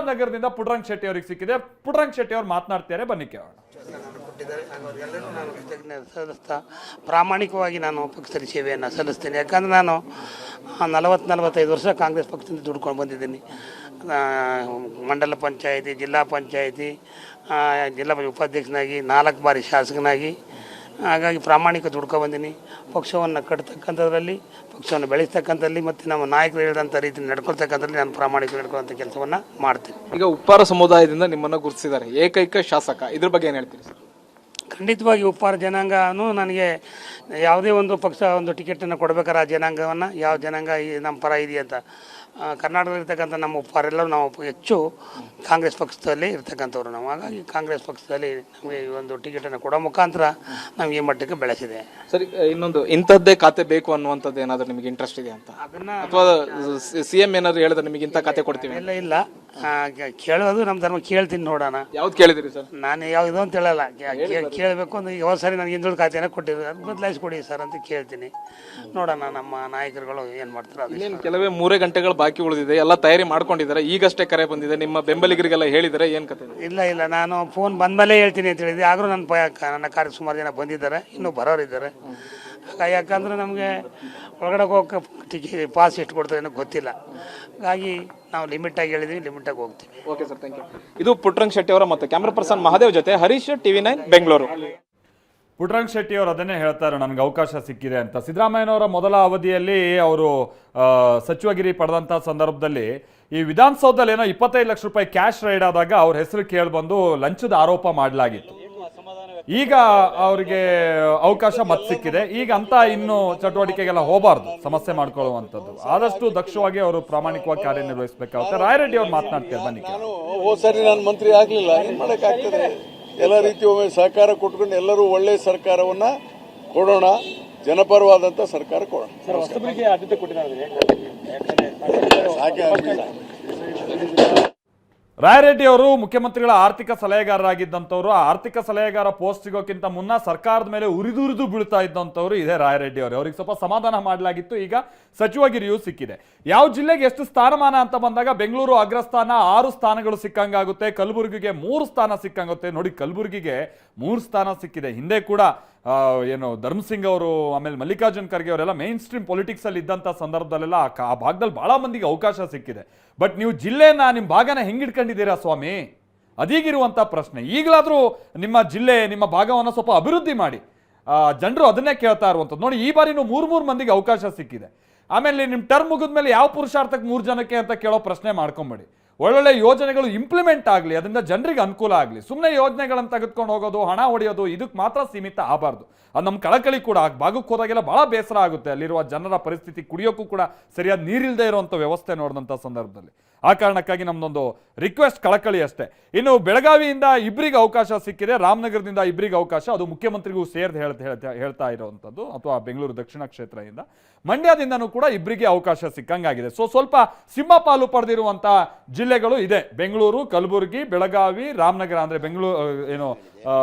ಶಿವಾಜಿನಗರದಿಂದ ಪುಟ್ಟರಂಗ ಶೆಟ್ಟಿ ಅವರಿಗೆ ಸಿಕ್ಕಿದೆ. ಪುಟ್ಟರಂಗ ಶೆಟ್ಟಿ ಅವರು ಮಾತನಾಡ್ತಾರೆ, ಬನ್ನಿ ಕೇಳೋಣ. ಸಲ್ಲಿಸ್ತಾ ಪ್ರಾಮಾಣಿಕವಾಗಿ ನಾನು ಪಕ್ಷದಲ್ಲಿ ಸೇವೆಯನ್ನು ಸಲ್ಲಿಸ್ತೇನೆ. ಯಾಕಂದರೆ ನಾನು 40-45 ವರ್ಷ ಕಾಂಗ್ರೆಸ್ ಪಕ್ಷದಿಂದ ದುಡ್ಕೊಂಡು ಬಂದಿದ್ದೀನಿ. ಮಂಡಲ ಪಂಚಾಯಿತಿ, ಜಿಲ್ಲಾ ಪಂಚಾಯಿತಿ, ಜಿಲ್ಲಾ ಉಪಾಧ್ಯಕ್ಷನಾಗಿ 4 ಬಾರಿ ಶಾಸಕನಾಗಿ, ಹಾಗಾಗಿ ಪ್ರಾಮಾಣಿಕ ದುಡ್ಕೊಂಡು ಬಂದೀನಿ. ಪಕ್ಷವನ್ನು ಕಟ್ತಕ್ಕಂಥದ್ರಲ್ಲಿ, ಪಕ್ಷವನ್ನು ಬೆಳೆಸ್ತಕ್ಕಂಥದ್ರಲ್ಲಿ ಮತ್ತು ನಮ್ಮ ನಾಯಕರು ಹೇಳಿದಂಥ ರೀತಿ ನಡ್ಕೊಳ್ತಕ್ಕಂಥದ್ರಲ್ಲಿ ನಾನು ಪ್ರಾಮಾಣಿಕ ನಡ್ಕೊಳ್ಳೋಂಥ ಕೆಲಸವನ್ನು ಮಾಡ್ತೀನಿ. ಈಗ ಉಪ್ಪಾರ ಸಮುದಾಯದಿಂದ ನಿಮ್ಮನ್ನು ಗುರುತಿಸಿದ್ದಾರೆ, ಏಕೈಕ ಶಾಸಕ, ಇದ್ರ ಬಗ್ಗೆ ಏನು ಹೇಳ್ತೀರಿ ಸರ್? ಖಂಡಿತವಾಗಿ ಉಪ್ಪಾರ ಜನಾಂಗನೂ ನನಗೆ ಯಾವುದೇ ಒಂದು ಪಕ್ಷ ಒಂದು ಟಿಕೆಟನ್ನು ಕೊಡಬೇಕಾದ್ರೆ ಆ ಜನಾಂಗವನ್ನು ಯಾವ ಜನಾಂಗ ನಮ್ಮ ಪರ ಇದೆಯಂತ ಕರ್ನಾಟಕದಲ್ಲಿರ್ತಕ್ಕಂಥ ನಮ್ಮ ಉಪ್ಪಾರೆಲ್ಲರೂ ನಾವು ಹೆಚ್ಚು ಕಾಂಗ್ರೆಸ್ ಪಕ್ಷದಲ್ಲಿ ಇರ್ತಕ್ಕಂಥವ್ರು ನಾವು. ಹಾಗಾಗಿ ಕಾಂಗ್ರೆಸ್ ಪಕ್ಷದಲ್ಲಿ ನಮಗೆ ಈ ಒಂದು ಟಿಕೆಟನ್ನು ಕೊಡೋ ಮುಖಾಂತರ ನಮಗೆ ಈ ಮಟ್ಟಕ್ಕೆ ಬೆಳೆಸಿದೆ. ಸರಿ, ಇನ್ನೊಂದು ಇಂಥದ್ದೇ ಖಾತೆ ಬೇಕು ಅನ್ನುವಂಥದ್ದು ಏನಾದರೂ ನಿಮಗೆ ಇಂಟ್ರೆಸ್ಟ್ ಇದೆ ಅಂತ, ಅದನ್ನು ಅಥವಾ CM ಏನಾದ್ರು ಹೇಳಿದ್ರೆ ನಿಮಗೆ ಇಂಥ ಖಾತೆ ಕೊಡ್ತೀವಿ? ಇಲ್ಲ ಕೇಳೋದು ನಮ್ಮ ಧರ್ಮ, ಕೇಳ್ತೀನಿ ನೋಡೋಣ. ಯಾವ್ದು ಕೇಳಿದಿರಿ ಸರ್? ನಾನು ಯಾವುದೋ ಅಂತ ಹೇಳಲ್ಲ, ಕೇಳಬೇಕು ಅಂದ್ರೆ ಯಾವ ಸಾರಿ ನನಗೆ ಹಿಂದುಳಿದ ಖಾತೆನ ಕೊಟ್ಟಿದ್ರು, ಅದು ಬದಲಾಯಿಸ್ಕೊಡಿ ಸರ್ ಅಂತ ಕೇಳ್ತೀನಿ. ನೋಡೋಣ ನಮ್ಮ ನಾಯಕರುಗಳು ಏನು ಮಾಡ್ತಾರೆ. ಇನ್ನೇನು ಕೆಲವೇ 3 ಗಂಟೆಗಳು ಬಾಕಿ ಉಳಿದಿದೆ, ಎಲ್ಲ ತಯಾರಿ ಮಾಡ್ಕೊಂಡಿದ್ದಾರೆ, ಈಗಷ್ಟೇ ಕರೆ ಬಂದಿದೆ. ನಿಮ್ಮ ಬೆಂಬಲಿಗರಿಗೆಲ್ಲ ಹೇಳಿದರೆ ಏನು ಕತೆ? ಇಲ್ಲ ನಾನು ಫೋನ್ ಬಂದಮೇಲೆ ಹೇಳ್ತೀನಿ ಅಂತ ಹೇಳಿದ್ದೆ. ಆದರೂ ನನ್ನ ಕಾರ್ಯ ಸುಮಾರು ಜನ ಬಂದಿದ್ದಾರೆ, ಇನ್ನೂ ಬರೋರಿದ್ದಾರೆ. ಯಾಕಂದರೆ ನಮಗೆ ಒಳಗಡೆ ಹೋಗೋಕೆ ಪಾಸ್ ಎಷ್ಟು ಕೊಡ್ತಾರೆ ಅನ್ನೋ ಗೊತ್ತಿಲ್ಲ. ಹಾಗಾಗಿ ನಾವು ಲಿಮಿಟಾಗಿ ಹೇಳಿದ್ವಿ, ಲಿಮಿಟಾಗಿ ಹೋಗ್ತೀವಿ. Okay sir, thank you. ಇದು ಪುಟ್ಟರಂಗ ಶೆಟ್ಟಿ ಅವರ ಮತ್ತು ಕ್ಯಾಮ್ರಾ ಪರ್ಸನ್ ಮಹಾದೇವ್ ಜೊತೆ ಹರೀಶ್, TV9 ಬೆಂಗಳೂರು. ಪುಟ್ಟರಂಗ ಶೆಟ್ಟಿ ಅವರು ಅದನ್ನೇ ಹೇಳ್ತಾರೆ, ನನಗೆ ಅವಕಾಶ ಸಿಕ್ಕಿದೆ ಅಂತ. ಸಿದ್ದರಾಮಯ್ಯನವರ ಮೊದಲ ಅವಧಿಯಲ್ಲಿ ಅವರು ಸಚಿವಗಿರಿ ಪಡೆದಂಥ ಸಂದರ್ಭದಲ್ಲಿ ಈ ವಿಧಾನಸೌಧದಲ್ಲಿ ಏನೋ 25 ಲಕ್ಷ ರೂಪಾಯಿ ಕ್ಯಾಶ್ ರೈಡ್ ಆದಾಗ ಅವ್ರ ಹೆಸರು ಕೇಳಿಬಂದು ಲಂಚದ ಆರೋಪ ಮಾಡಲಾಗಿತ್ತು. ಈಗ ಅವರಿಗೆ ಅವಕಾಶ ಮತ್ತೆ ಸಿಕ್ಕಿದೆ. ಈಗ ಅಂತ ಇನ್ನು ಚಟುವಟಿಕೆಗೆಲ್ಲ ಹೋಗಬಾರ್ದು, ಸಮಸ್ಯೆ ಮಾಡ್ಕೊಳ್ಳುವಂಥದ್ದು. ಆದಷ್ಟು ದಕ್ಷವಾಗಿ ಅವರು ಪ್ರಾಮಾಣಿಕವಾಗಿ ಕಾರ್ಯನಿರ್ವಹಿಸಬೇಕಾಗುತ್ತೆ. ರಾಯರೆಡ್ಡಿ ಅವ್ರು ಮಾತನಾಡ್ತಾರೆ, ಬನ್ನಿ. ಸರಿ, ನಾನು ಮಂತ್ರಿ ಆಗಲಿಲ್ಲ, ಏನು ಮಾಡೋಕ್ಕಾಗ್ತದೆ? ಎಲ್ಲ ರೀತಿ ಒಮ್ಮೆ ಸಹಕಾರ ಕೊಟ್ಕೊಂಡು ಎಲ್ಲರೂ ಒಳ್ಳೆಯ ಸರ್ಕಾರವನ್ನ ಕೊಡೋಣ, ಜನಪರವಾದಂಥ ಸರ್ಕಾರ ಕೊಡೋಣ. ರಾಯರೆಡ್ಡಿ ಅವರು ಮುಖ್ಯಮಂತ್ರಿಗಳ ಆರ್ಥಿಕ ಸಲಹೆಗಾರರಾಗಿದ್ದಂಥವ್ರು. ಆ ಆರ್ಥಿಕ ಸಲಹೆಗಾರ ಪೋಸ್ಟ್ ಸಿಗೋಕ್ಕಿಂತ ಮುನ್ನ ಸರ್ಕಾರದ ಮೇಲೆ ಉರಿದುರಿದು ಬೀಳ್ತಾ ಇದ್ದಂಥವ್ರು ಇದೇ ರಾಯರೆಡ್ಡಿ ಅವರು. ಅವ್ರಿಗೆ ಸ್ವಲ್ಪ ಸಮಾಧಾನ ಮಾಡಲಾಗಿತ್ತು, ಈಗ ಸಚಿವಗಿರಿಯೂ ಸಿಕ್ಕಿದೆ. ಯಾವ ಜಿಲ್ಲೆಗೆ ಎಷ್ಟು ಸ್ಥಾನಮಾನ ಅಂತ ಬಂದಾಗ ಬೆಂಗಳೂರು ಅಗ್ರಸ್ಥಾನ 6 ಸ್ಥಾನಗಳು ಸಿಕ್ಕಂಗಾಗುತ್ತೆ, ಕಲಬುರಗಿಗೆ 3 ಸ್ಥಾನ ಸಿಕ್ಕಂಗುತ್ತೆ. ನೋಡಿ, ಕಲಬುರಗಿಗೆ 3 ಸ್ಥಾನ ಸಿಕ್ಕಿದೆ. ಹಿಂದೆ ಕೂಡ ಏನು ಧರ್ಮಸಿಂಗ್ ಅವರು, ಆಮೇಲೆ ಮಲ್ಲಿಕಾರ್ಜುನ್ ಖರ್ಗೆ ಅವರೆಲ್ಲ ಮೇನ್ ಸ್ಟ್ರೀಮ್ ಪೊಲಿಟಿಕ್ಸ್ ಅಲ್ಲಿ ಇದ್ದಂಥ ಸಂದರ್ಭದಲ್ಲೆಲ್ಲ ಆ ಭಾಗದಲ್ಲಿ ಬಹಳ ಮಂದಿಗೆ ಅವಕಾಶ ಸಿಕ್ಕಿದೆ. ಬಟ್ ನೀವು ಜಿಲ್ಲೆನ, ನಿಮ್ಮ ಭಾಗನ ಹೆಂಗಿಡ್ಕೊಂಡಿದ್ದೀರಾ ಸ್ವಾಮಿ? ಅದೀಗಿರುವಂಥ ಪ್ರಶ್ನೆ. ಈಗಲಾದರೂ ನಿಮ್ಮ ಜಿಲ್ಲೆ, ನಿಮ್ಮ ಭಾಗವನ್ನು ಸ್ವಲ್ಪ ಅಭಿವೃದ್ಧಿ ಮಾಡಿ. ಜನರು ಅದನ್ನೇ ಕೇಳ್ತಾ ಇರುವಂಥದ್ದು. ನೋಡಿ, ಈ ಬಾರಿನೂ 3 ಮಂದಿಗೆ ಅವಕಾಶ ಸಿಕ್ಕಿದೆ. ಆಮೇಲೆ ನಿಮ್ಮ ಟರ್ಮ್ ಮುಗಿದ್ಮೇಲೆ ಯಾವ ಪುರುಷಾರ್ಥಕ್ಕೆ 3 ಜನಕ್ಕೆ ಅಂತ ಕೇಳೋ ಪ್ರಶ್ನೆ ಮಾಡ್ಕೊಂಬೇಡಿ. ಒಳ್ಳೊಳ್ಳೆ ಯೋಜನೆಗಳು ಇಂಪ್ಲಿಮೆಂಟ್ ಆಗಲಿ, ಅದರಿಂದ ಜನರಿಗೆ ಅನುಕೂಲ ಆಗಲಿ. ಸುಮ್ಮನೆ ಯೋಜನೆಗಳನ್ನು ತೆಗೆದುಕೊಂಡು ಹೋಗೋದು, ಹಣ ಹೊಡೆಯೋದು, ಇದಕ್ಕೆ ಮಾತ್ರ ಸೀಮಿತ ಆಗಬಾರ್ದು. ಅದು ನಮ್ಮ ಕಳಕಳಿ ಕೂಡ. ಭಾಗಕ್ಕೆ ಹೋದಾಗೆಲ್ಲ ಬಹಳ ಬೇಸರ ಆಗುತ್ತೆ. ಅಲ್ಲಿರುವ ಜನರ ಪರಿಸ್ಥಿತಿ, ಕುಡಿಯೋಕ್ಕೂ ಕೂಡ ಸರಿಯಾದ ನೀರಿಲ್ಲದೆ ಇರುವಂಥ ವ್ಯವಸ್ಥೆ ನೋಡಿದಂಥ ಸಂದರ್ಭದಲ್ಲಿ. ಆ ಕಾರಣಕ್ಕಾಗಿ ನಮ್ಮದೊಂದು ರಿಕ್ವೆಸ್ಟ್, ಕಳಕಳಿ ಅಷ್ಟೇ. ಇನ್ನು ಬೆಳಗಾವಿಯಿಂದ ಇಬ್ಬರಿಗೆ ಅವಕಾಶ ಸಿಕ್ಕಿದೆ, ರಾಮನಗರದಿಂದ ಇಬ್ಬರಿಗೆ ಅವಕಾಶ. ಅದು ಮುಖ್ಯಮಂತ್ರಿಗೂ ಸೇರ್ದು ಹೇಳ್ತಾ ಇರುವಂಥದ್ದು, ಅಥವಾ ಬೆಂಗಳೂರು ದಕ್ಷಿಣ ಕ್ಷೇತ್ರದಿಂದ. ಮಂಡ್ಯದಿಂದನೂ ಕೂಡ ಇಬ್ಬರಿಗೆ ಅವಕಾಶ ಸಿಕ್ಕಂಗಾಗಿದೆ. ಸ್ವಲ್ಪ ಸಿಂಹಪಾಲು ಪಡೆದಿರುವಂಥ ಜಿಲ್ಲೆಗಳು ಇದೆ: ಬೆಂಗಳೂರು, ಕಲಬುರಗಿ, ಬೆಳಗಾವಿ, ರಾಮನಗರ. ಅಂದರೆ ಬೆಂಗಳೂರು ಏನು